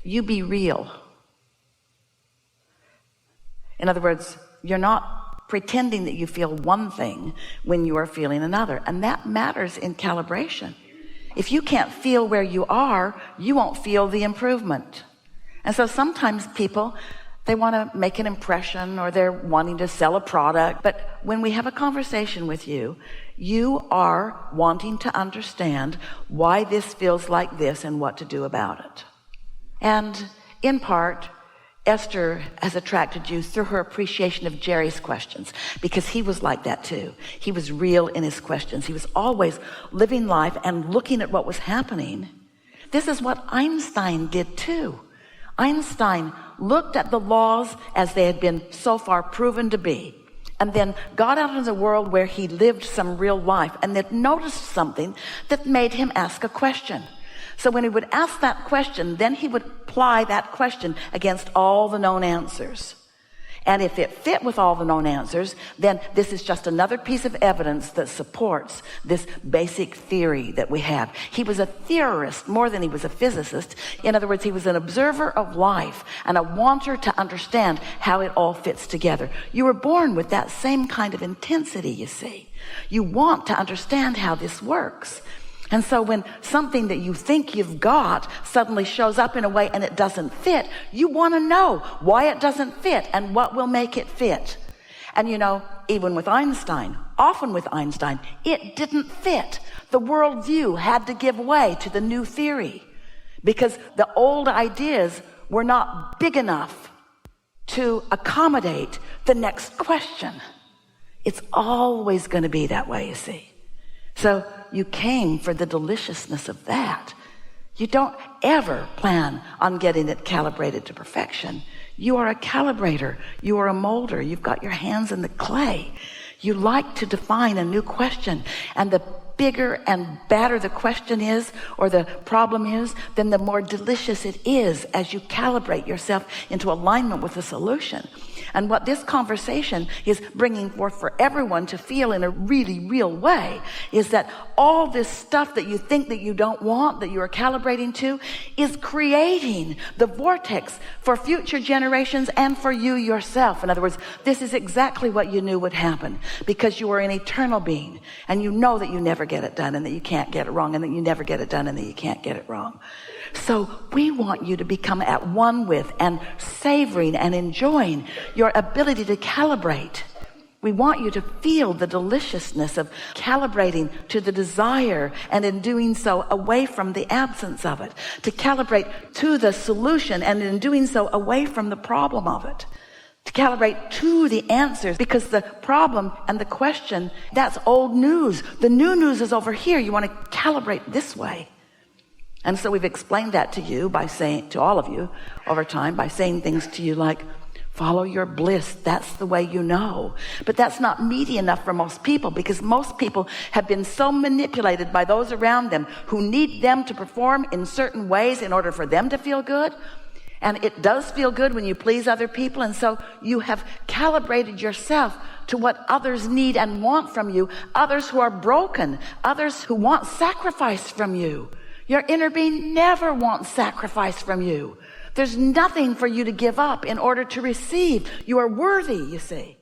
you be real. In other words, you're not pretending that you feel one thing when you are feeling another. And that matters in calibration. If you can't feel where you are, you won't feel the improvement. And so sometimes people, they want to make an impression, or they're wanting to sell a product. But when we have a conversation with you, you are wanting to understand why this feels like this and what to do about it. And in part, Esther has attracted you through her appreciation of Jerry's questions, because he was like that too. He was real in his questions. He was always living life and looking at what was happening. This is what Einstein did too. Einstein looked at the laws as they had been so far proven to be, and then got out into the world where he lived some real life, and then noticed something that made him ask a question. So when he would ask that question, then he would apply that question against all the known answers. And if it fit with all the known answers, then this is just another piece of evidence that supports this basic theory that we have. He was a theorist more than he was a physicist. In other words, he was an observer of life and a wanter to understand how it all fits together. You were born with that same kind of intensity, you see. You want to understand how this works. And so when something that you think you've got suddenly shows up in a way and it doesn't fit, you want to know why it doesn't fit and what will make it fit. And you know, even with Einstein, often with Einstein, it didn't fit. The worldview had to give way to the new theory, because the old ideas were not big enough to accommodate the next question. It's always going to be that way, you see. So you came for the deliciousness of that. You don't ever plan on getting it calibrated to perfection. You are a calibrator. You are a molder. You've got your hands in the clay. You like to define a new question. And the bigger and badder the question is, or the problem is, then the more delicious it is as you calibrate yourself into alignment with the solution. And what this conversation is bringing forth for everyone to feel in a really real way is that all this stuff that you think that you don't want, that you are calibrating to, is creating the vortex for future generations and for you yourself. In other words, this is exactly what you knew would happen, because you are an eternal being, and you know that you never get it done, and that you can't get it wrong, and that you never get it done, and that you can't get it wrong. So we want you to become at one with and savoring and enjoying your ability to calibrate. We want you to feel the deliciousness of calibrating to the desire, and in doing so away from the absence of it, to calibrate to the solution, and in doing so away from the problem of it, to calibrate to the answers, because the problem and the question, that's old news. The new news is over here. You want to calibrate this way. And so we've explained that to you by saying, to all of you over time, by saying things to you like, follow your bliss. That's the way you know. But that's not meaty enough for most people, because most people have been so manipulated by those around them who need them to perform in certain ways in order for them to feel good. And it does feel good when you please other people. And so you have calibrated yourself to what others need and want from you. Others who are broken, others who want sacrifice from you. Your inner being never wants sacrifice from you. There's nothing for you to give up in order to receive. You are worthy, you see.